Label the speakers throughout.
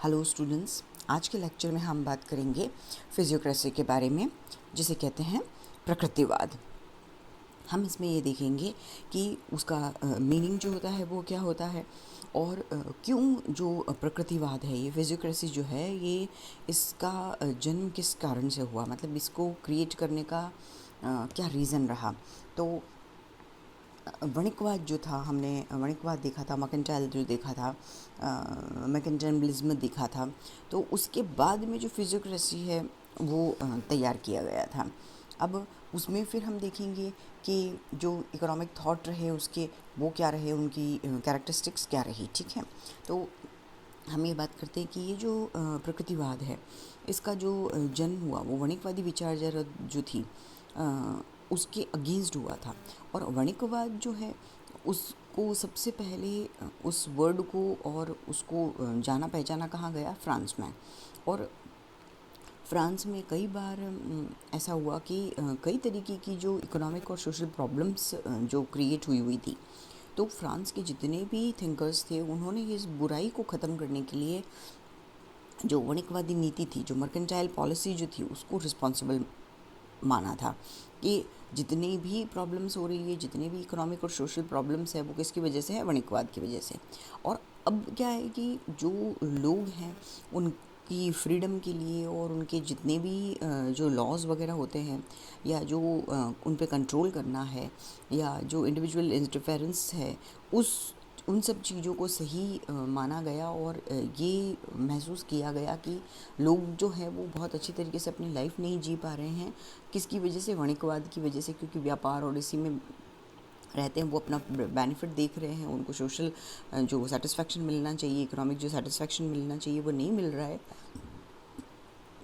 Speaker 1: Hello students, आज के lecture में हम बात करेंगे फिजियोक्रेसी के बारे में, जिसे कहते हैं प्रकृतिवाद। हम इसमें ये देखेंगे कि उसका मीनिंग जो होता है वो क्या होता है और क्यों जो प्रकृतिवाद है, ये फिजियोक्रेसी जो है, ये इसका जन्म किस कारण से हुआ, मतलब इसको क्रिएट करने का क्या रीज़न रहा। तो वणिकवाद जो था, हमने वणिकवाद देखा था, मर्केंटाइल जो देखा था, मर्केंटाइलिज्म देखा था। तो उसके बाद में जो फिजियोक्रेसी है वो तैयार किया गया था। अब उसमें फिर हम देखेंगे कि जो इकोनॉमिक थॉट रहे उसके, वो क्या रहे, उनकी कैरेक्टरिस्टिक्स क्या रही। ठीक है, तो हम ये बात करते हैं कि ये जो प्रकृतिवाद है, इसका जो जन्म हुआ वो वणिकवादी विचारधारा जो थी उसके अगेंस्ट हुआ था। और वणिकवाद जो है उसको सबसे पहले उस वर्ड को और उसको जाना पहचाना कहाँ गया, फ्रांस में। और फ्रांस में कई बार ऐसा हुआ कि कई तरीके की जो इकोनॉमिक और सोशल प्रॉब्लम्स जो क्रिएट हुई थी, तो फ्रांस के जितने भी थिंकर्स थे उन्होंने इस बुराई को ख़त्म करने के लिए जो वणिकवादी नीति थी, जो मर्केंटाइल पॉलिसी जो थी, उसको रिस्पॉन्सिबल माना था कि जितनी भी प्रॉब्लम्स हो रही है, जितने भी इकोनॉमिक और सोशल प्रॉब्लम्स है, वो किसकी वजह से है, वणिकवाद की वजह से। और अब क्या है कि जो लोग हैं उनकी फ्रीडम के लिए और उनके जितने भी जो लॉज वगैरह होते हैं, या जो उन पे कंट्रोल करना है, या जो इंडिविजुअल इंटरफेरेंस है, उन सब चीज़ों को सही माना गया। और ये महसूस किया गया कि लोग जो हैं वो बहुत अच्छी तरीके से अपनी लाइफ नहीं जी पा रहे हैं। किसकी वजह से, वणिकवाद की वजह से, क्योंकि व्यापार और इसी में रहते हैं, वो अपना बेनिफिट देख रहे हैं, उनको सोशल जो सेटिस्फैक्शन मिलना चाहिए, इकोनॉमिक जो सेटिस्फैक्शन मिलना चाहिए, वो नहीं मिल रहा है।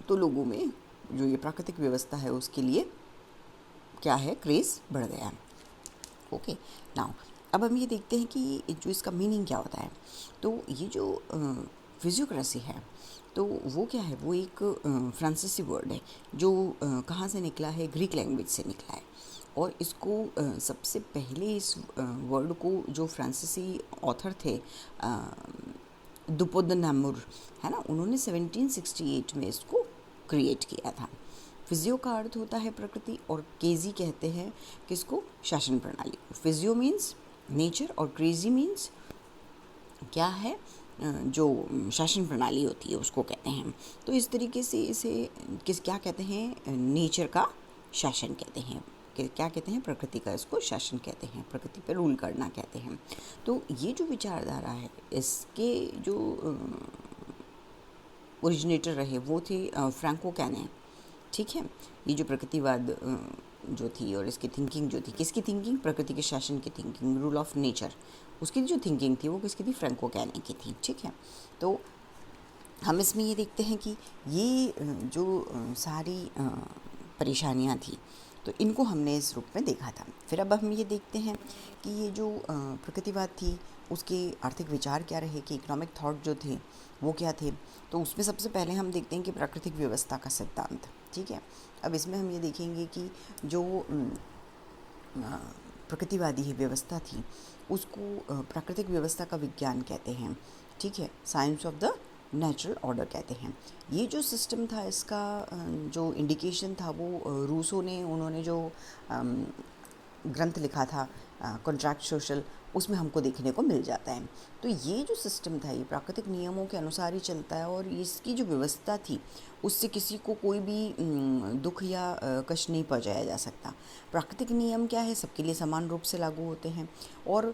Speaker 1: तो लोगों में जो ये प्राकृतिक व्यवस्था है उसके लिए क्या है, क्रेज़ बढ़ गया है। ओके, नाउ अब हम ये देखते हैं कि जो इसका मीनिंग क्या होता है। तो ये जो फिजियोक्रेसी है, तो वो क्या है, वो एक फ्रांसीसी वर्ड है जो कहाँ से निकला है, ग्रीक लैंग्वेज से निकला है। और इसको सबसे पहले इस वर्ड को जो फ्रांसीसी ऑथर थे, दुपोदनामुर, है ना, उन्होंने 1768 में इसको क्रिएट किया था। फिजियो का अर्थ होता है प्रकृति, और केजी कहते हैं किसको, शासन प्रणाली को। फिजियो मीन्स नेचर और क्रेजी मीन्स क्या है, जो शासन प्रणाली होती है उसको कहते हैं। तो इस तरीके से इसे क्या कहते हैं, नेचर का शासन कहते हैं। क्या कहते हैं, प्रकृति का इसको शासन कहते हैं, प्रकृति पे रूल करना कहते हैं। तो ये जो विचारधारा है, इसके जो ओरिजिनेटर रहे वो थे फ्रैंको कैने। ठीक है, ये जो प्रकृतिवाद जो थी और इसकी थिंकिंग जो थी, किसकी थिंकिंग, प्रकृति के शासन की थिंकिंग, रूल ऑफ नेचर, उसकी जो थिंकिंग थी वो किसकी थी, फ्रैंको कैने की थी। ठीक है, तो हम इसमें ये देखते हैं कि ये जो सारी परेशानियाँ थी, तो इनको हमने इस रूप में देखा था। फिर अब हम ये देखते हैं कि ये जो प्रकृतिवाद थी उसके आर्थिक विचार क्या रहे, कि इकोनॉमिक थॉट जो थे वो क्या थे। तो उसमें सबसे पहले हम देखते हैं कि प्राकृतिक व्यवस्था का सिद्धांत। ठीक है, अब इसमें हम ये देखेंगे कि जो प्रकृतिवादी व्यवस्था थी उसको प्राकृतिक व्यवस्था का विज्ञान कहते हैं। ठीक है, science of the natural order कहते हैं। ये जो सिस्टम था, इसका जो इंडिकेशन था वो रूसो ने, उन्होंने जो ग्रंथ लिखा था कॉन्ट्रैक्ट सोशल, उसमें हमको देखने को मिल जाता है। तो ये जो सिस्टम था ये प्राकृतिक नियमों के अनुसार ही चलता है, और इसकी जो व्यवस्था थी उससे किसी को कोई भी दुख या कष्ट नहीं पहुंचाया जा सकता। प्राकृतिक नियम क्या है, सबके लिए समान रूप से लागू होते हैं, और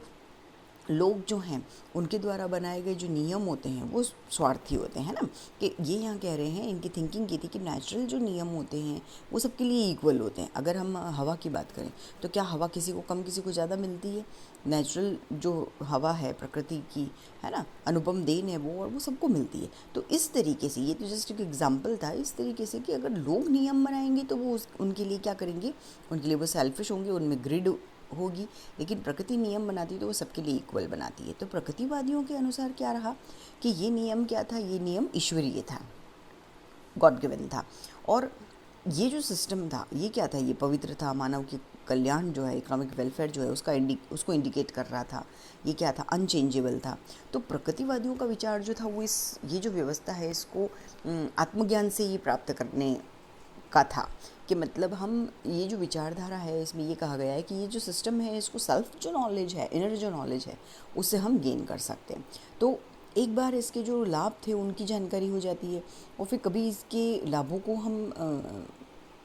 Speaker 1: लोग जो हैं उनके द्वारा बनाए गए जो नियम होते हैं वो स्वार्थी होते हैं ना, कि ये यहाँ कह रहे हैं, इनकी थिंकिंग ये थी कि नेचुरल जो नियम होते हैं वो सबके लिए इक्वल होते हैं। अगर हम हवा की बात करें तो क्या हवा किसी को कम, किसी को ज़्यादा मिलती है? नेचुरल जो हवा है प्रकृति की, है ना, अनुपम देन है वो, और वो सबको मिलती है। तो इस तरीके से, ये तो जस्ट एक एग्जाम्पल था, इस तरीके से कि अगर लोग नियम बनाएंगे तो वो उनके लिए क्या करेंगे, उनके लिए वो सेल्फिश होंगे, उनमें ग्रिड होगी। लेकिन प्रकृति नियम बनाती है तो वो सबके लिए इक्वल बनाती है। तो प्रकृतिवादियों के अनुसार क्या रहा कि ये नियम क्या था, ये नियम ईश्वरीय था, गॉड गिवन था। और ये जो सिस्टम था ये क्या था, ये पवित्र था, मानव के कल्याण जो है, इकोनॉमिक वेलफेयर जो है उसको इंडिकेट कर रहा था। ये क्या था, अनचेंजेबल था। तो प्रकृतिवादियों का विचार जो था वो ये जो व्यवस्था है इसको आत्मज्ञान से ही प्राप्त करने का था। कि मतलब हम ये जो विचारधारा है इसमें ये कहा गया है कि ये जो सिस्टम है इसको सेल्फ जो नॉलेज है, इनर जो नॉलेज है, उससे हम गेन कर सकते हैं। तो एक बार इसके जो लाभ थे उनकी जानकारी हो जाती है और फिर कभी इसके लाभों को हम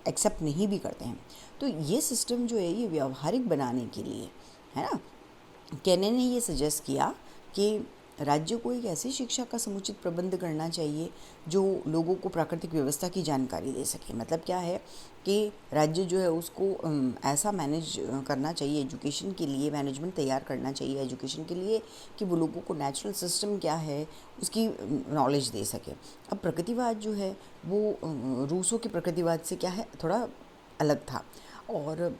Speaker 1: एक्सेप्ट नहीं भी करते हैं। तो ये सिस्टम जो है ये व्यावहारिक बनाने के लिए, है ना, केने ने ये सजेस्ट किया कि राज्य को एक ऐसी शिक्षा का समुचित प्रबंध करना चाहिए जो लोगों को प्राकृतिक व्यवस्था की जानकारी दे सके। मतलब क्या है कि राज्य जो है उसको ऐसा मैनेज करना चाहिए, एजुकेशन के लिए मैनेजमेंट तैयार करना चाहिए एजुकेशन के लिए, कि वो लोगों को नेचुरल सिस्टम क्या है उसकी नॉलेज दे सके। अब प्रकृतिवाद जो है वो रूसों के प्रकृतिवाद से क्या है, थोड़ा अलग था। और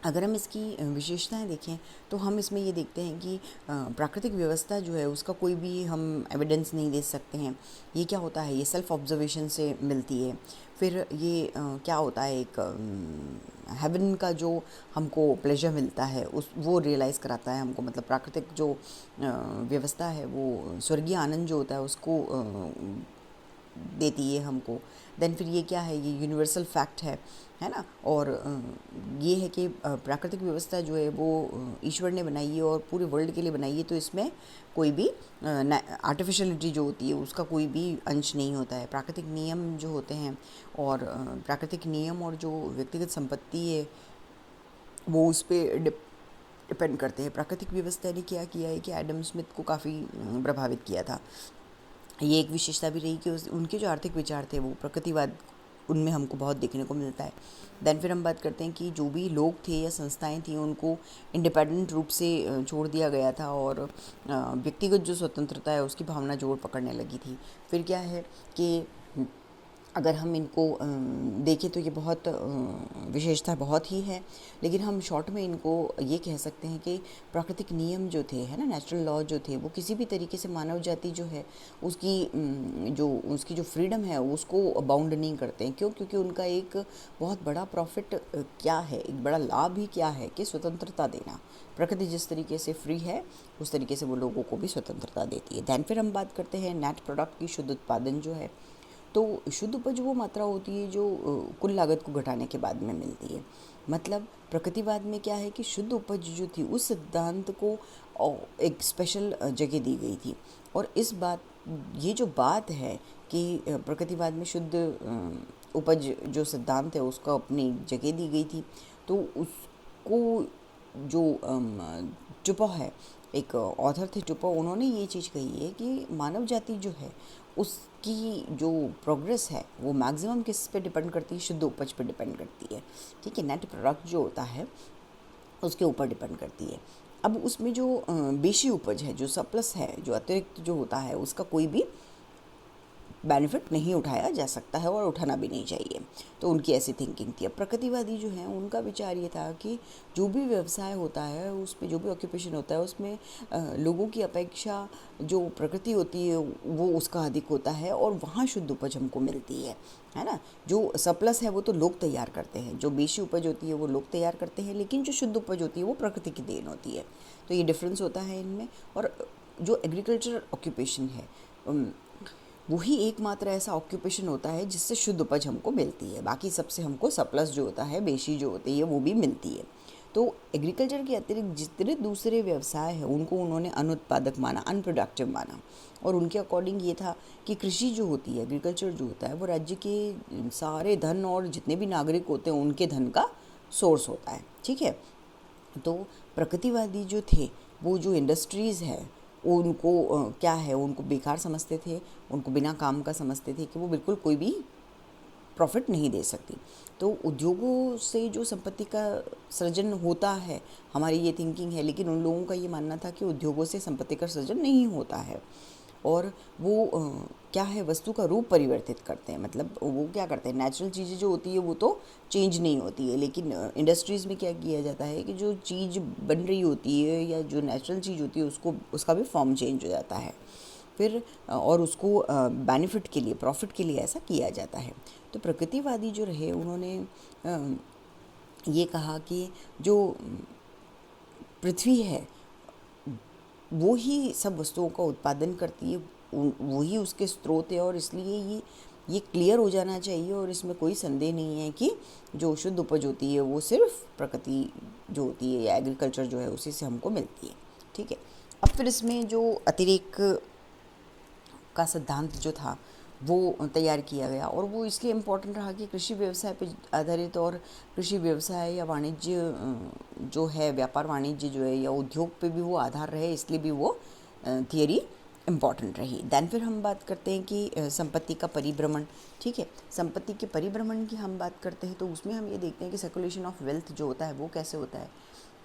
Speaker 1: अगर हम इसकी विशेषताएं देखें तो हम इसमें ये देखते हैं कि प्राकृतिक व्यवस्था जो है उसका कोई भी हम एविडेंस नहीं दे सकते हैं। ये क्या होता है, ये सेल्फ ऑब्जर्वेशन से मिलती है। फिर ये क्या होता है, एक हेवन का जो हमको प्लेजर मिलता है उस वो रियलाइज़ कराता है हमको। मतलब प्राकृतिक जो व्यवस्था है वो स्वर्गीय आनंद जो होता है उसको देती है हमको। देन फिर ये क्या है, ये यूनिवर्सल फैक्ट है ना। और ये है कि प्राकृतिक व्यवस्था जो है वो ईश्वर ने बनाई है और पूरे वर्ल्ड के लिए बनाई है। तो इसमें कोई भी आर्टिफिशियलिटी जो होती है उसका कोई भी अंश नहीं होता है। प्राकृतिक नियम जो होते हैं और प्राकृतिक नियम और जो व्यक्तिगत संपत्ति है वो उस पर डिपेंड करते हैं। प्राकृतिक व्यवस्था ने क्या किया है कि एडम स्मिथ को काफ़ी प्रभावित किया था। ये एक विशेषता भी रही कि उनके जो आर्थिक विचार थे वो प्रकृतिवाद उनमें हमको बहुत देखने को मिलता है। देन फिर हम बात करते हैं कि जो भी लोग थे या संस्थाएं थी उनको इंडिपेंडेंट रूप से छोड़ दिया गया था और व्यक्तिगत जो स्वतंत्रता है उसकी भावना जोर पकड़ने लगी थी। फिर क्या है कि अगर हम इनको देखें तो ये बहुत विशेषता बहुत ही है, लेकिन हम शॉर्ट में इनको ये कह सकते हैं कि प्राकृतिक नियम जो थे, है ना, नेचुरल लॉ जो थे, वो किसी भी तरीके से मानव जाति जो है उसकी जो फ्रीडम है उसको बाउंड नहीं करते हैं। क्यों? क्योंकि उनका एक बहुत बड़ा प्रॉफिट क्या है, एक बड़ा लाभ ही क्या है कि स्वतंत्रता देना। प्रकृति जिस तरीके से फ्री है उस तरीके से वो लोगों को भी स्वतंत्रता देती है। दैन फिर हम बात करते हैं नेट प्रोडक्ट की, शुद्ध उत्पादन जो है। तो शुद्ध उपज वो मात्रा होती है जो कुल लागत को घटाने के बाद में मिलती है। मतलब प्रकृतिवाद में क्या है कि शुद्ध उपज जो थी उस सिद्धांत को एक स्पेशल जगह दी गई थी। और ये जो बात है कि प्रकृतिवाद में शुद्ध उपज जो सिद्धांत है उसको अपनी जगह दी गई थी। तो उसको जो टुपो है, एक ऑथर थे टुपो, उन्होंने ये चीज़ कही है कि मानव जाति जो है उसकी जो प्रोग्रेस है वो मैक्सिमम किस पे डिपेंड करती है, शुद्ध उपज पे डिपेंड करती है। ठीक है, नेट प्रोडक्ट जो होता है उसके ऊपर डिपेंड करती है। अब उसमें जो बेशी उपज है, जो सरप्लस है, जो अतिरिक्त जो होता है, उसका कोई भी बेनिफिट नहीं उठाया जा सकता है और उठाना भी नहीं चाहिए। तो उनकी ऐसी थिंकिंग थी। अब प्रकृतिवादी जो हैं उनका विचार ये था कि जो भी व्यवसाय होता है उसमें, जो भी ऑक्यूपेशन होता है उसमें लोगों की अपेक्षा जो प्रकृति होती है वो उसका अधिक होता है और वहाँ शुद्ध उपज हमको मिलती है ना। जो सरप्लस है वो तो लोग तैयार करते हैं, जो बेशी उपज होती है वो लोग तैयार करते हैं, लेकिन जो शुद्ध उपज होती है वो प्रकृति की देन होती है। तो ये डिफरेंस होता है इनमें। और जो एग्रीकल्चर ऑक्यूपेशन है वही एकमात्र ऐसा ऑक्यूपेशन होता है जिससे शुद्ध उपज हमको मिलती है। बाकी सबसे हमको सरप्लस जो होता है, बेशी जो होती है, वो भी मिलती है। तो एग्रीकल्चर के अतिरिक्त जितने दूसरे व्यवसाय हैं उनको उन्होंने अनुत्पादक माना, अनप्रोडक्टिव माना। और उनके अकॉर्डिंग ये था कि कृषि जो होती है, एग्रीकल्चर जो होता है, वो राज्य के सारे धन और जितने भी नागरिक होते हैं उनके धन का सोर्स होता है। ठीक है, तो प्रकृतिवादी जो थे वो जो इंडस्ट्रीज़ है उनको क्या है, उनको बेकार समझते थे, उनको बिना काम का समझते थे कि वो बिल्कुल कोई भी प्रॉफिट नहीं दे सकती। तो उद्योगों से जो संपत्ति का सृजन होता है, हमारी ये थिंकिंग है, लेकिन उन लोगों का ये मानना था कि उद्योगों से संपत्ति का सृजन नहीं होता है और वो क्या है, वस्तु का रूप परिवर्तित करते हैं। मतलब वो क्या करते हैं, नेचुरल चीज़ें जो होती है वो तो चेंज नहीं होती है, लेकिन इंडस्ट्रीज़ में क्या किया जाता है कि जो चीज़ बन रही होती है या जो नेचुरल चीज़ होती है उसका भी फॉर्म चेंज हो जाता है। फिर और उसको बेनिफिट के लिए, प्रॉफिट के लिए ऐसा किया जाता है। तो प्रकृतिवादी जो रहे उन्होंने ये कहा कि जो पृथ्वी है वो ही सब वस्तुओं का उत्पादन करती है, वही उसके स्रोत है, और इसलिए ये क्लियर हो जाना चाहिए और इसमें कोई संदेह नहीं है कि जो शुद्ध उपज होती है वो सिर्फ प्रकृति जो होती है या एग्रीकल्चर जो है उसी से हमको मिलती है। ठीक है, अब फिर इसमें जो अतिरेक का सिद्धांत जो था वो तैयार किया गया, और वो इसलिए इम्पोर्टेंट रहा कि कृषि व्यवसाय पर आधारित और कृषि व्यवसाय या वाणिज्य जो है, व्यापार वाणिज्य जो है या उद्योग पे भी वो आधार रहे, इसलिए भी वो थियरी इम्पॉर्टेंट रही। दैन फिर हम बात करते हैं कि संपत्ति का परिभ्रमण। ठीक है, संपत्ति के परिभ्रमण की हम बात करते हैं तो उसमें हम ये देखते हैं कि सर्कुलेशन ऑफ वेल्थ जो होता है वो कैसे होता है,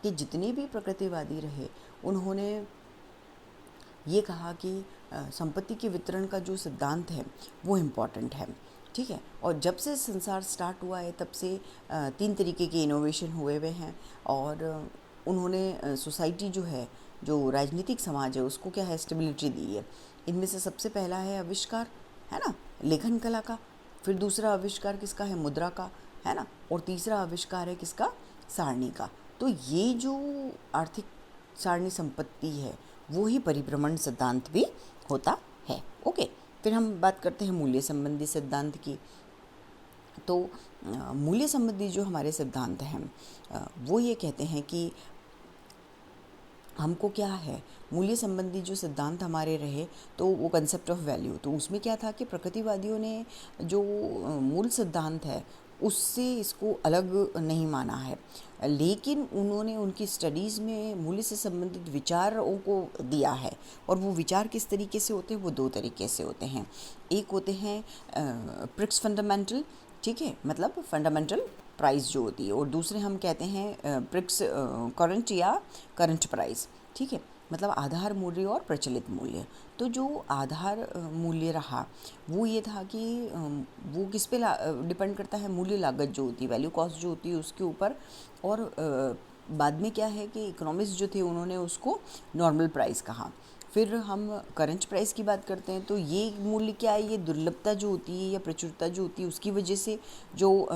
Speaker 1: कि जितने भी प्रकृतिवादी रहे उन्होंने ये कहा कि संपत्ति के वितरण का जो सिद्धांत है वो इम्पॉर्टेंट है। ठीक है, और जब से संसार स्टार्ट हुआ है तब से 3 तरीके के इनोवेशन हुए हुए हैं, और उन्होंने सोसाइटी जो है, जो राजनीतिक समाज है, उसको क्या है, स्टेबिलिटी दी है। इनमें से सबसे पहला है आविष्कार, है ना, लेखन कला का। फिर दूसरा आविष्कार किसका है, मुद्रा का, है ना, और तीसरा आविष्कार है किसका, सारणी का। तो ये जो आर्थिक सारणी संपत्ति है वो ही परिभ्रमण सिद्धांत भी होता है। ओके, फिर हम बात करते हैं मूल्य संबंधी सिद्धांत की। तो मूल्य संबंधी जो हमारे सिद्धांत हैं वो ये कहते हैं कि हमको क्या है, मूल्य संबंधी जो सिद्धांत हमारे रहे तो वो कंसेप्ट ऑफ वैल्यू, तो उसमें क्या था कि प्रकृतिवादियों ने जो मूल सिद्धांत है उससे इसको अलग नहीं माना है, लेकिन उन्होंने उनकी स्टडीज़ में मूल्य से संबंधित विचारों को दिया है। और वो विचार किस तरीके से होते हैं, वो 2 तरीके से होते हैं। एक होते हैं प्रिक्स फंडामेंटल, ठीक है, मतलब फंडामेंटल प्राइस जो होती है, और दूसरे हम कहते हैं प्रिक्स करंट या करंट प्राइस। ठीक है, मतलब आधार मूल्य और प्रचलित मूल्य। तो जो आधार मूल्य रहा वो ये था कि वो किस पे डिपेंड करता है, मूल्य लागत जो होती है, वैल्यू कॉस्ट जो होती है उसके ऊपर। और बाद में क्या है कि इकोनॉमिस्ट जो थे उन्होंने उसको नॉर्मल प्राइस कहा। फिर हम करंट प्राइस की बात करते हैं तो ये मूल्य क्या है, ये दुर्लभता जो होती है या प्रचुरता जो होती है उसकी वजह से जो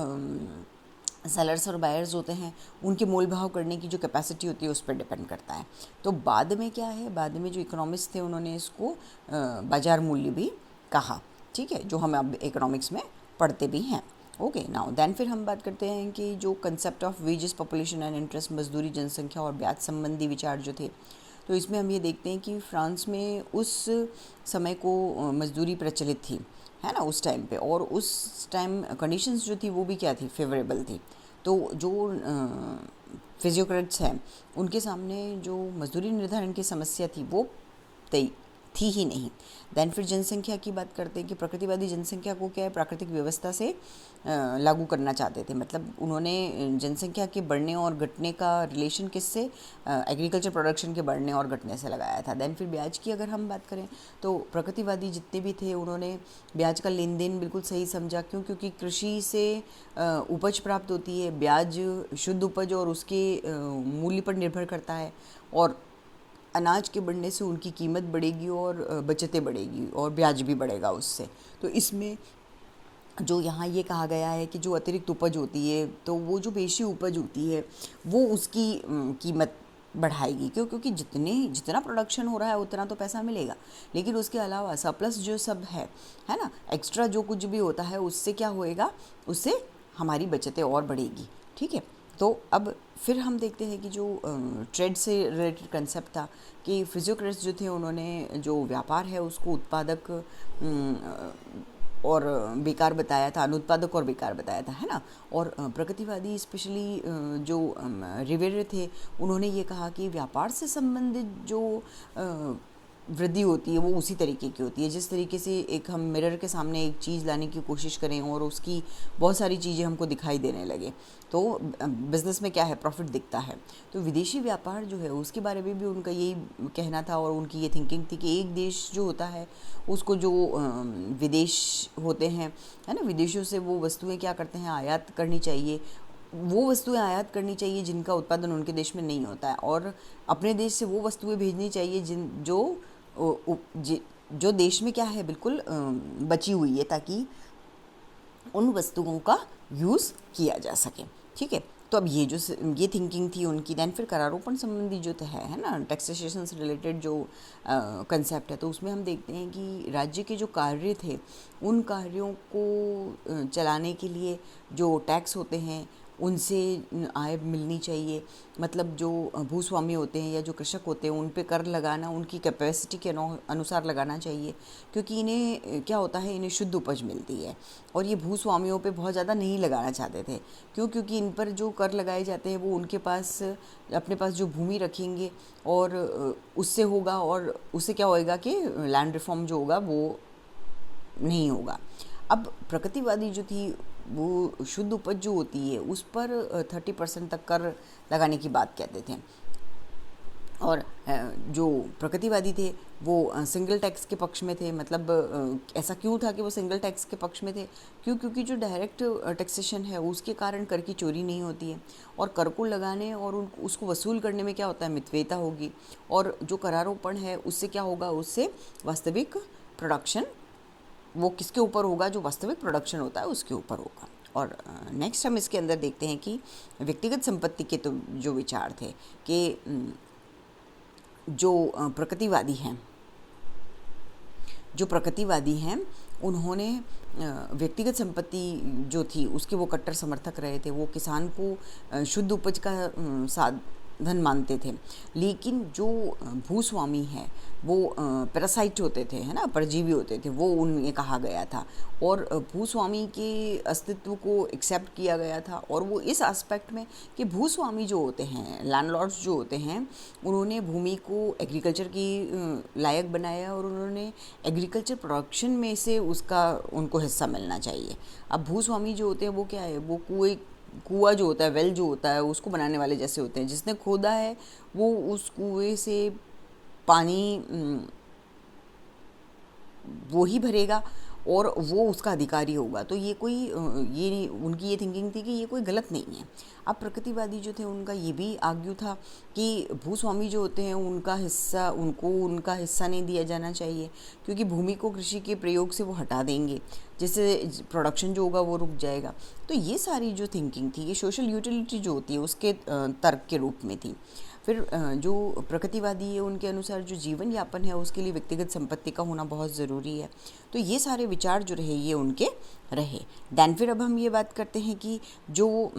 Speaker 1: सेलर्स और बायर्स होते हैं उनके मोल भाव करने की जो कैपेसिटी होती है उस पर डिपेंड करता है। तो बाद में क्या है, बाद में जो इकोनॉमिस्ट थे उन्होंने इसको बाजार मूल्य भी कहा। ठीक है, जो हम अब इकोनॉमिक्स में पढ़ते भी हैं। ओके, नाउ देन फिर हम बात करते हैं कि जो concept of wages, population and interest, मजदूरी, जनसंख्या और ब्याज संबंधी विचार जो थे, तो इसमें हम ये देखते हैं कि फ्रांस में उस समय को मजदूरी प्रचलित थी, है ना, उस टाइम पे, और उस टाइम कंडीशंस जो थी वो भी क्या थी, फेवरेबल थी। तो जो फिजियोक्रेट्स हैं उनके सामने जो मजदूरी निर्धारण की समस्या थी वो थी ही नहीं। दैन फिर जनसंख्या की बात करते हैं कि प्रकृतिवादी जनसंख्या को क्या है, प्राकृतिक व्यवस्था से लागू करना चाहते थे। मतलब उन्होंने जनसंख्या के बढ़ने और घटने का रिलेशन किससे, एग्रीकल्चर प्रोडक्शन के बढ़ने और घटने से लगाया था। दैन फिर ब्याज की अगर हम बात करें तो प्रकृतिवादी जितने भी थे उन्होंने ब्याज का लेन देन बिल्कुल सही समझा। क्यों? क्योंकि कृषि से उपज प्राप्त होती है, ब्याज शुद्ध उपज और उसके मूल्य पर निर्भर करता है, और अनाज के बढ़ने से उनकी कीमत बढ़ेगी और बचतें बढ़ेगी और ब्याज भी बढ़ेगा उससे। तो इसमें जो यहाँ ये कहा गया है कि जो अतिरिक्त उपज होती है तो वो जो पेशी उपज होती है वो उसकी कीमत बढ़ाएगी। क्यों? क्योंकि जितना प्रोडक्शन हो रहा है उतना तो पैसा मिलेगा, लेकिन उसके अलावा सरप्लस जो सब है ना, एक्स्ट्रा जो कुछ भी होता है उससे क्या होएगा, उससे हमारी बचतें और बढ़ेगी। ठीक है, तो अब फिर हम देखते हैं कि जो ट्रेड से रिलेटेड कंसेप्ट था कि फिजियोक्रेट्स जो थे उन्होंने जो व्यापार है उसको उत्पादक और बेकार बताया था, अनुत्पादक और बेकार बताया था, है ना। और प्रगतिवादी स्पेशली जो रिवेरे थे उन्होंने ये कहा कि व्यापार से संबंधित जो वृद्धि होती है वो उसी तरीके की होती है जिस तरीके से एक हम मिरर के सामने एक चीज़ लाने की कोशिश करें और उसकी बहुत सारी चीज़ें हमको दिखाई देने लगे, तो बिज़नेस में क्या है, प्रॉफिट दिखता है। तो विदेशी व्यापार जो है उसके बारे में भी उनका यही कहना था और उनकी ये थिंकिंग थी कि एक देश जो होता है उसको जो विदेश होते हैं, है ना, विदेशों से वो वस्तुएं क्या करते हैं, आयात करनी चाहिए। वो वस्तुएं आयात करनी चाहिए जिनका उत्पादन उनके देश में नहीं होता है, और अपने देश से वो वस्तुएं भेजनी चाहिए जो देश में क्या है बिल्कुल बची हुई है, ताकि उन वस्तुओं का यूज़ किया जा सके। ठीक है, तो अब ये थिंकिंग थी उनकी। देन फिर करारोपण संबंधी जो है ना, टैक्सेशन से रिलेटेड जो कंसेप्ट है, तो उसमें हम देखते हैं कि राज्य के जो कार्य थे, उन कार्यों को चलाने के लिए जो टैक्स होते हैं उनसे आय मिलनी चाहिए। मतलब जो भूस्वामी होते हैं या जो कृषक होते हैं, उन पे कर लगाना उनकी कैपेसिटी के अनुसार लगाना चाहिए, क्योंकि इन्हें क्या होता है, इन्हें शुद्ध उपज मिलती है। और ये भूस्वामियों पे बहुत ज़्यादा नहीं लगाना चाहते थे। क्यों? क्योंकि इन पर जो कर लगाए जाते हैं वो उनके पास, अपने पास जो भूमि रखेंगे और उससे होगा, और उससे क्या होएगा कि लैंड रिफॉर्म जो होगा वो नहीं होगा। अब प्रकृतिवादी जो थी वो शुद्ध उपज जो होती है उस पर 30% तक कर लगाने की बात कहते थे। और जो प्रकृतिवादी थे वो सिंगल टैक्स के पक्ष में थे। मतलब ऐसा क्यों था कि वो सिंगल टैक्स के पक्ष में थे? क्योंकि जो डायरेक्ट टैक्सेशन है उसके कारण कर की चोरी नहीं होती है, और कर को लगाने और उसको वसूल करने में क्या होता है, मितव्ययिता होगी। और जो करारोपण है उससे क्या होगा, उससे वास्तविक प्रोडक्शन, वो किसके ऊपर होगा, जो वास्तविक प्रोडक्शन होता है उसके ऊपर होगा। और नेक्स्ट हम इसके अंदर देखते हैं कि व्यक्तिगत संपत्ति के तो जो विचार थे कि जो प्रकृतिवादी हैं उन्होंने व्यक्तिगत संपत्ति जो थी उसके वो कट्टर समर्थक रहे थे। वो किसान को शुद्ध उपज का साधन मानते थे। लेकिन जो भूस्वामी है वो पैरासाइट होते थे, है ना, परजीवी होते थे, वो उन्हें कहा गया था। और भूस्वामी के अस्तित्व को एक्सेप्ट किया गया था। और वो इस एस्पेक्ट में कि भूस्वामी जो होते हैं, लैंडलॉर्ड्स जो होते हैं, उन्होंने भूमि को एग्रीकल्चर की लायक बनाया, और उन्होंने एग्रीकल्चर प्रोडक्शन में से उसका उनको हिस्सा मिलना चाहिए। अब भूस्वामी जो होते हैं वो क्या है, वो कुआं जो होता है, वेल जो होता है, उसको बनाने वाले जैसे होते हैं। जिसने खोदा है वो उस कुएं से पानी वो ही भरेगा और वो उसका अधिकारी होगा। तो ये कोई ये उनकी ये थिंकिंग थी कि ये कोई गलत नहीं है। अब प्रकृतिवादी जो थे उनका ये भी आर्ग्यू था कि भूस्वामी जो होते हैं उनका हिस्सा नहीं दिया जाना चाहिए, क्योंकि भूमि को कृषि के प्रयोग से वो हटा देंगे, जिससे प्रोडक्शन जो होगा वो रुक जाएगा। तो ये सारी जो थिंकिंग थी, ये सोशल यूटिलिटी जो होती है उसके तर्क के रूप में थी। फिर जो प्रकृतिवादी है उनके अनुसार जो जीवन यापन है उसके लिए व्यक्तिगत संपत्ति का होना बहुत ज़रूरी है। तो ये सारे विचार जो रहे ये उनके रहे। दैन फिर अब हम ये बात करते हैं कि जो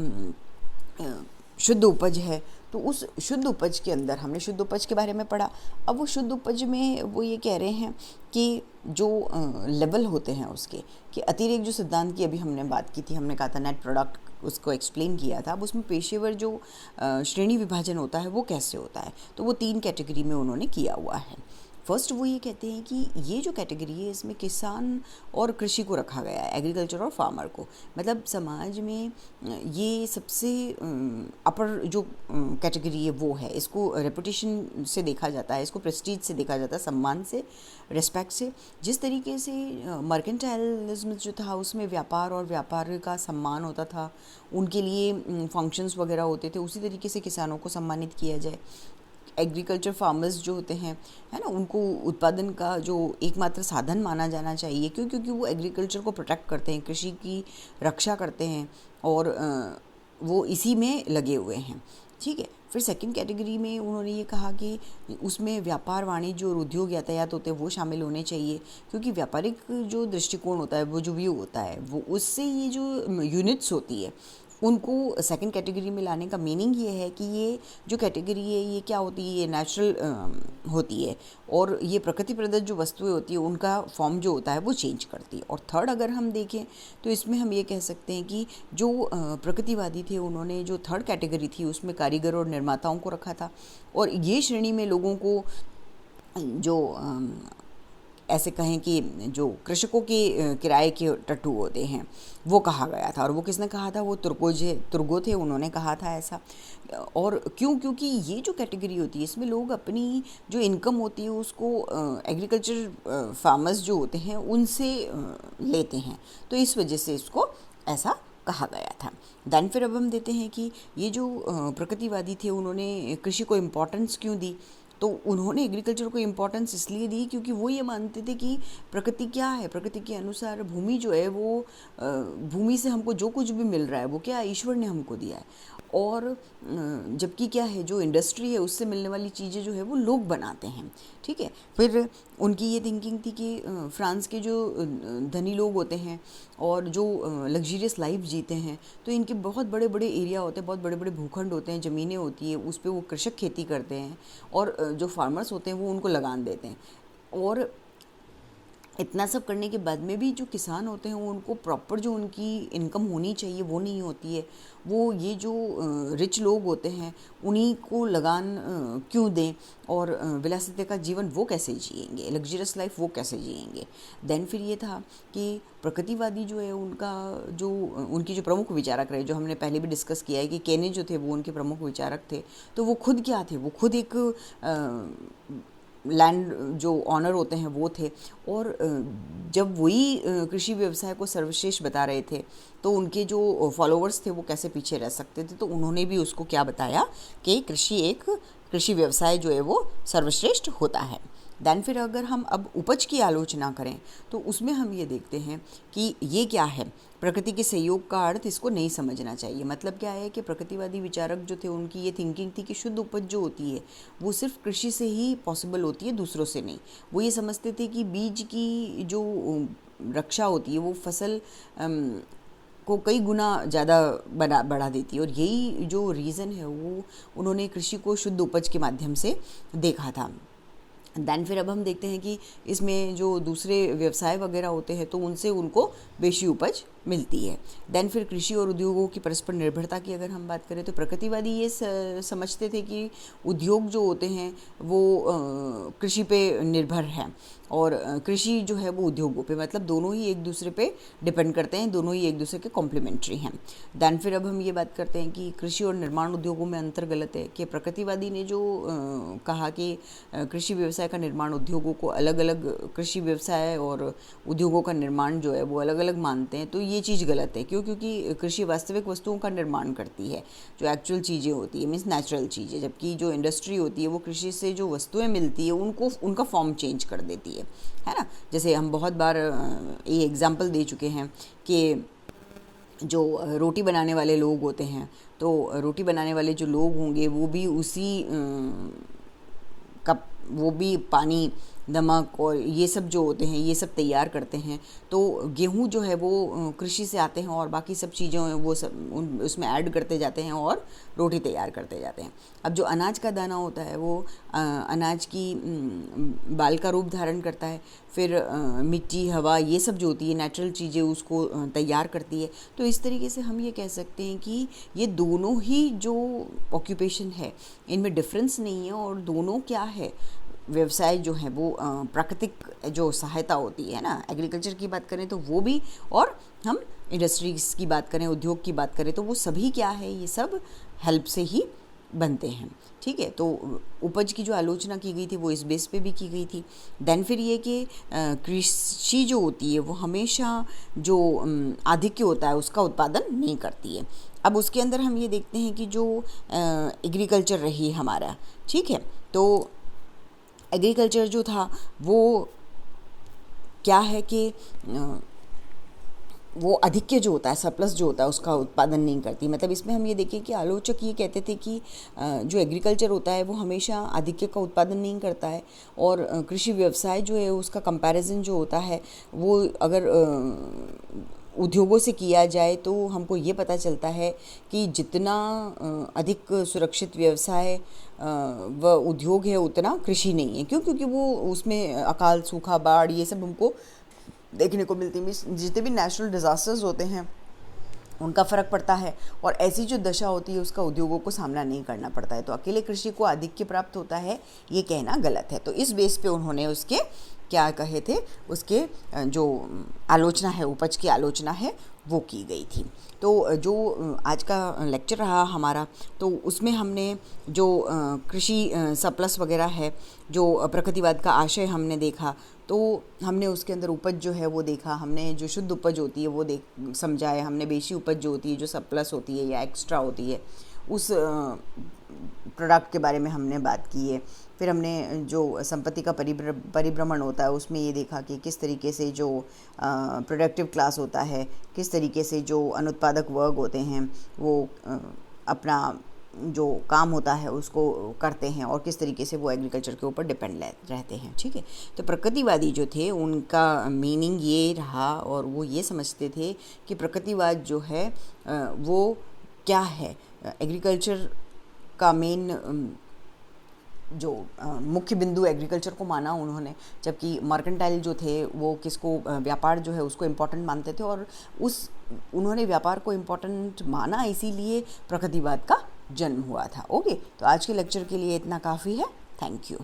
Speaker 1: शुद्ध उपज है, तो उस शुद्ध उपज के अंदर हमने शुद्ध उपज के बारे में पढ़ा। अब वो शुद्ध उपज में वो ये कह रहे हैं कि जो लेवल होते हैं उसके, कि अतिरेक जो सिद्धांत की अभी हमने बात की थी, हमने कहा था नेट प्रोडक्ट, उसको एक्सप्लेन किया था। अब उसमें पेशेवर जो श्रेणी विभाजन होता है वो कैसे होता है, तो वो 3 कैटेगरी में उन्होंने किया हुआ है। फर्स्ट वो ये कहते हैं कि ये जो कैटेगरी है इसमें किसान और कृषि को रखा गया है, एग्रीकल्चर और फार्मर को। मतलब समाज में ये सबसे अपर जो कैटेगरी है वो है। इसको रेपुटेशन से देखा जाता है, इसको प्रेस्टीज से देखा जाता है, सम्मान से, रिस्पेक्ट से। जिस तरीके से मर्केंटाइलिज्म जो था उसमें व्यापार और व्यापार का सम्मान होता था, उनके लिए फंक्शंस वगैरह होते थे, उसी तरीके से किसानों को सम्मानित किया जाए। एग्रीकल्चर फार्मर्स जो होते हैं, है ना, उनको उत्पादन का जो एकमात्र साधन माना जाना चाहिए। क्यों? क्योंकि वो एग्रीकल्चर को प्रोटेक्ट करते हैं, कृषि की रक्षा करते हैं, और वो इसी में लगे हुए हैं। ठीक है। फिर सेकंड कैटेगरी में उन्होंने ये कहा कि उसमें व्यापार, वाणिज्य और उद्योग, यातायात होते हैं वो शामिल होने चाहिए, क्योंकि व्यापारिक जो दृष्टिकोण होता है, वो जो व्यू होता है, वो उससे ये जो यूनिट्स होती है उनको सेकंड कैटेगरी में लाने का मीनिंग ये है कि ये जो कैटेगरी है ये क्या होती है, ये नेचुरल होती है, और ये प्रकृति प्रदत्त जो वस्तुएं होती है उनका फॉर्म जो होता है वो चेंज करती है। और थर्ड अगर हम देखें तो इसमें हम ये कह सकते हैं कि जो प्रकृतिवादी थे उन्होंने जो थर्ड कैटेगरी थी उसमें कारीगर और निर्माताओं को रखा था, और ये श्रेणी में लोगों को जो ऐसे कहें कि जो कृषकों के किराए के टट्टू होते हैं वो कहा गया था। और वो किसने कहा था? वो तुर्गो थे, उन्होंने कहा था ऐसा। और क्यों? क्योंकि ये जो कैटेगरी होती है इसमें लोग अपनी जो इनकम होती है उसको एग्रीकल्चर फार्मर्स जो होते हैं उनसे लेते हैं, तो इस वजह से इसको ऐसा कहा गया था। दैन फिर अब हम देते हैं कि ये जो प्रकृतिवादी थे उन्होंने कृषि को इम्पोर्टेंस क्यों दी, तो उन्होंने एग्रीकल्चर को इम्पोर्टेंस इसलिए दी क्योंकि वो ये मानते थे कि प्रकृति क्या है, प्रकृति के अनुसार भूमि जो है वो भूमि से हमको जो कुछ भी मिल रहा है वो क्या ईश्वर ने हमको दिया है। और जबकि क्या है, जो इंडस्ट्री है उससे मिलने वाली चीज़ें जो है वो लोग बनाते हैं, ठीक है। फिर उनकी ये थिंकिंग थी कि फ्रांस के जो धनी लोग होते हैं और जो लग्जरियस लाइफ जीते हैं, तो इनके बहुत बड़े बड़े एरिया होते हैं, बहुत बड़े बड़े भूखंड होते हैं, ज़मीनें होती है, उस पर वो कृषक खेती करते हैं और जो फार्मर्स होते हैं वो उनको लगान देते हैं। और इतना सब करने के बाद में भी जो किसान होते हैं वो उनको प्रॉपर जो उनकी इनकम होनी चाहिए वो नहीं होती है। वो ये जो रिच लोग होते हैं उन्हीं को लगान क्यों दें, और विलासिता का जीवन वो कैसे जिएंगे, लग्जरियस लाइफ वो कैसे जिएंगे। देन फिर ये था कि प्रकृतिवादी जो है उनका जो उनकी जो प्रमुख विचारक रहे, जो हमने पहले भी डिस्कस किया है कि केने जो थे वो उनके प्रमुख विचारक थे। तो वो खुद क्या थे, वो खुद एक लैंड जो ऑनर होते हैं वो थे, और जब वही कृषि व्यवसाय को सर्वश्रेष्ठ बता रहे थे तो उनके जो फॉलोअर्स थे वो कैसे पीछे रह सकते थे। तो उन्होंने भी उसको क्या बताया कि कृषि व्यवसाय जो है वो सर्वश्रेष्ठ होता है। देन फिर अगर हम अब उपज की आलोचना करें तो उसमें हम ये देखते हैं कि ये क्या है, प्रकृति के सहयोग का अर्थ इसको नहीं समझना चाहिए। मतलब क्या है कि प्रकृतिवादी विचारक जो थे उनकी ये थिंकिंग थी कि शुद्ध उपज जो होती है वो सिर्फ कृषि से ही पॉसिबल होती है, दूसरों से नहीं। वो ये समझते थे कि बीज की जो रक्षा होती है वो फसल को कई गुना ज़्यादा बढ़ा देती है, और यही जो रीज़न है वो उन्होंने कृषि को शुद्ध उपज के माध्यम से देखा था। देन फिर अब हम देखते हैं कि इसमें जो दूसरे व्यवसाय वगैरह होते हैं तो उनसे उनको बेशी उपज मिलती है। देन फिर कृषि और उद्योगों की परस्पर निर्भरता की अगर हम बात करें तो प्रकृतिवादी ये समझते थे कि उद्योग जो होते हैं वो कृषि पे निर्भर हैं, और कृषि जो है वो उद्योगों पे, मतलब दोनों ही एक दूसरे पे डिपेंड करते हैं, दोनों ही एक दूसरे के कॉम्प्लीमेंट्री हैं। देन फिर अब हम ये बात करते हैं कि कृषि और निर्माण उद्योगों में अंतर गलत है, कि प्रकृतिवादी ने जो कहा कि कृषि व्यवसाय का निर्माण उद्योगों को अलग अलग, कृषि व्यवसाय और उद्योगों का निर्माण जो है वो अलग अलग मानते हैं, तो ये चीज़ गलत है। क्यों? क्योंकि कृषि वास्तविक वस्तुओं का निर्माण करती है, जो एक्चुअल चीज़ें होती है, मीन्स नेचुरल चीज़ें, जबकि जो इंडस्ट्री होती है वो कृषि से जो वस्तुएं मिलती है उनको उनका फॉर्म चेंज कर देती है ना। जैसे हम बहुत बार ये एग्जाम्पल दे चुके हैं कि जो रोटी बनाने वाले लोग होते हैं, तो रोटी बनाने वाले जो लोग होंगे वो भी उसी कप, वो भी पानी, नमक और ये सब जो होते हैं ये सब तैयार करते हैं। तो गेहूँ जो है वो कृषि से आते हैं और बाकी सब चीज़ें वो सब उसमें ऐड करते जाते हैं और रोटी तैयार करते जाते हैं। अब जो अनाज का दाना होता है वो अनाज की बाल का रूप धारण करता है, फिर मिट्टी, हवा, ये सब जो होती है नेचुरल चीज़ें उसको तैयार करती है। तो इस तरीके से हम ये कह सकते हैं कि ये दोनों ही जो ऑक्यूपेशन है इनमें डिफरेंस नहीं है, और दोनों क्या है, व्यवसाय जो है वो प्राकृतिक जो सहायता होती है ना, एग्रीकल्चर की बात करें तो वो भी, और हम इंडस्ट्रीज़ की बात करें, उद्योग की बात करें तो वो सभी क्या है, ये सब हेल्प से ही बनते हैं, ठीक है। तो उपज की जो आलोचना की गई थी वो इस बेस पे भी की गई थी। देन फिर ये कि कृषि जो होती है वो हमेशा जो आधिक्य होता है उसका उत्पादन नहीं करती है। अब उसके अंदर हम ये देखते हैं कि जो एग्रीकल्चर रही हमारा, ठीक है, तो एग्रीकल्चर जो था वो क्या है कि वो अधिक्य जो होता है, सरप्लस जो होता है उसका उत्पादन नहीं करती। मतलब इसमें हम ये देखें कि आलोचक ये कहते थे कि जो एग्रीकल्चर होता है वो हमेशा अधिक्य का उत्पादन नहीं करता है, और कृषि व्यवसाय जो है उसका कंपैरिजन जो होता है वो अगर उद्योगों से किया जाए तो हमको ये पता चलता है कि जितना अधिक सुरक्षित व्यवसाय व उद्योग है उतना कृषि नहीं है। क्यों? क्योंकि वो उसमें अकाल, सूखा, बाढ़ ये सब हमको देखने को मिलती है। जितने भी नेचुरल डिज़ास्टर्स होते हैं उनका फ़र्क पड़ता है, और ऐसी जो दशा होती है उसका उद्योगों को सामना नहीं करना पड़ता है। तो अकेले कृषि को आधिक्य प्राप्त होता है ये कहना गलत है। तो इस बेस पे उन्होंने उसके क्या कहे थे, उसके जो आलोचना है, उपज की आलोचना है वो की गई थी। तो जो आज का लेक्चर रहा हमारा, तो उसमें हमने जो कृषि सरप्लस वगैरह है, जो प्रकृतिवाद का आशय हमने देखा, तो हमने उसके अंदर उपज जो है वो देखा, हमने जो शुद्ध उपज होती है वो समझा है, हमने बेशी उपज जो होती है, जो सरप्लस होती है या एक्स्ट्रा होती है उस प्रोडक्ट के बारे में हमने बात की है। फिर हमने जो संपत्ति का परिभ्रमण होता है उसमें ये देखा कि किस तरीके से जो प्रोडक्टिव क्लास होता है, किस तरीके से जो अनुत्पादक वर्ग होते हैं वो अपना जो काम होता है उसको करते हैं और किस तरीके से वो एग्रीकल्चर के ऊपर डिपेंड रहते हैं। ठीक है, तो प्रकृतिवादी जो थे उनका मीनिंग ये रहा और वो ये समझते थे कि प्रकृतिवाद जो है वो क्या है, एग्रीकल्चर का मेन जो मुख्य बिंदु एग्रीकल्चर को माना उन्होंने, जबकि मर्केंटाइल जो थे वो किसको, व्यापार जो है उसको इम्पोर्टेंट मानते थे और उन्होंने व्यापार को इम्पोर्टेंट माना, इसीलिए प्रकृतिवाद का जन्म हुआ था। ओके, तो आज के लेक्चर के लिए इतना काफ़ी है। Thank you.